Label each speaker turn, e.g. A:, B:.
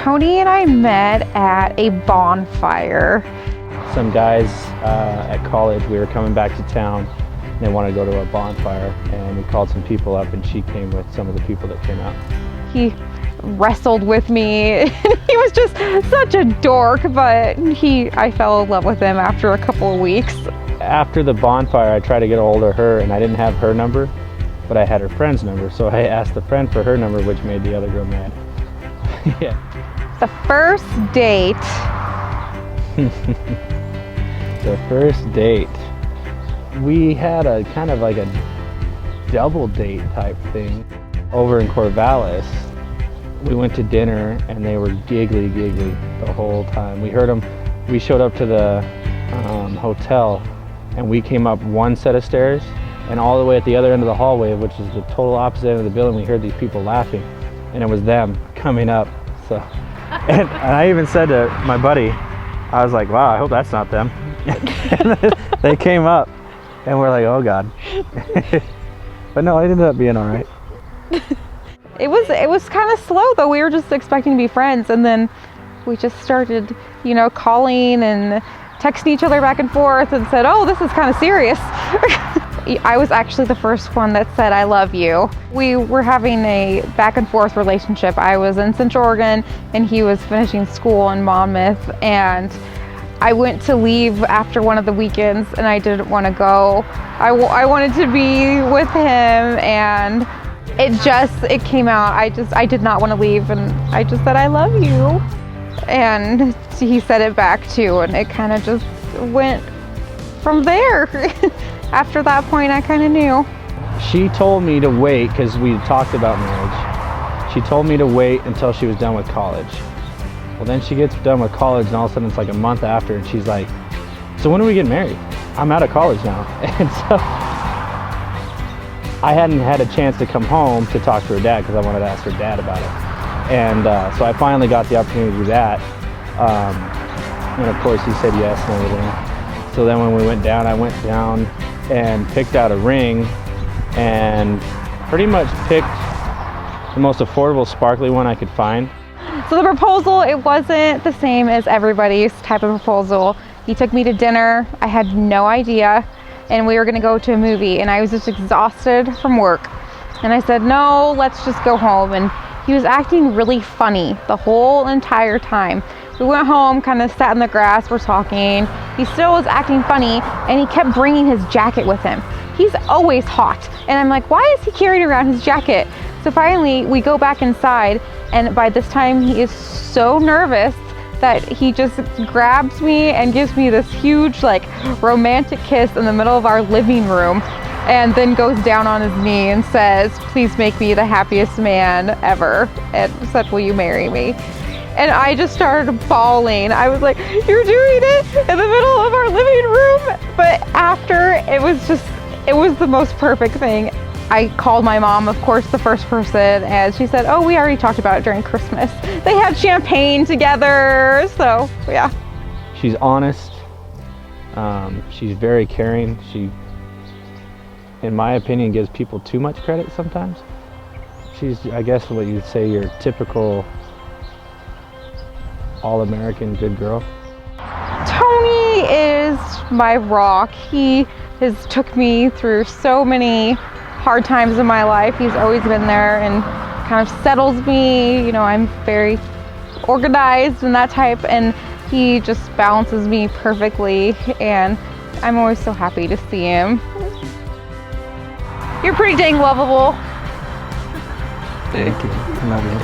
A: Tony and I met at a bonfire.
B: Some guys at college, we were coming back to town, and they wanted to go to a bonfire, and we called some people up, and she came with some of the people that came out.
A: He wrestled with me. He was just such a dork, but I fell in love with him after a couple of weeks.
B: After the bonfire, I tried to get a hold of her, and I didn't have her number, but I had her friend's number, so I asked the friend for her number, which made the other girl mad. Yeah.
A: The first date.
B: The first date. We had a kind of like a double date type thing over in Corvallis. We went to dinner and they were giggly the whole time. We heard them. We showed up to the hotel and we came up one set of stairs, and all the way at the other end of the hallway, which is the total opposite end of the building, we heard these people laughing, and it was them coming up. So, and I even said to my buddy, I was like, wow, I hope that's not them. And they came up and we're like, oh God. But no, it ended up being all right.
A: It was kind of slow though. We were just expecting to be friends, and then we just started, calling and texting each other back and forth and said, oh, this is kind of serious. I was actually the first one that said, I love you. We were having a back and forth relationship. I was in Central Oregon and he was finishing school in Monmouth, and I went to leave after one of the weekends and I didn't want to go. I wanted to be with him, and it came out. I did not want to leave, and I just said, I love you. And he said it back too, and it kind of just went from there. After that point, I kind of knew.
B: She told me to wait because we talked about marriage. She told me to wait until she was done with college. Well, then she gets done with college, and all of a sudden it's like a month after, and she's like, so when do we get married? I'm out of college now. And so I hadn't had a chance to come home to talk to her dad because I wanted to ask her dad about it. And so I finally got the opportunity to do that. And of course he said yes and everything. So then when we went down, I went down and picked out a ring and pretty much picked the most affordable sparkly one I could find.
A: So the proposal, it wasn't the same as everybody's type of proposal. He took me to dinner. I had no idea. And we were gonna go to a movie, and I was just exhausted from work. And I said, no, let's just go home. And he was acting really funny the whole entire time. We went home, kind of sat in the grass, we're talking. He still was acting funny, and he kept bringing his jacket with him. He's always hot. And I'm like, why is he carrying around his jacket? So finally, we go back inside, and by this time, he is so nervous that he just grabs me and gives me this huge, romantic kiss in the middle of our living room, and then goes down on his knee and says, please make me the happiest man ever, and said, will you marry me? And I just started bawling. I was like, you're doing it in the middle of our living room? But after, it was the most perfect thing. I called my mom, of course, the first person, and she said, oh, we already talked about it during Christmas. They had champagne together, so yeah.
B: She's honest. She's very caring. She, in my opinion, gives people too much credit sometimes. She's, I guess what you'd say, your typical all-American good girl.
A: Tony is my rock. He has took me through so many hard times in my life. He's always been there and kind of settles me. I'm very organized and that type, and he just balances me perfectly, and I'm always so happy to see him. You're pretty dang lovable.
B: Thank you. Love you.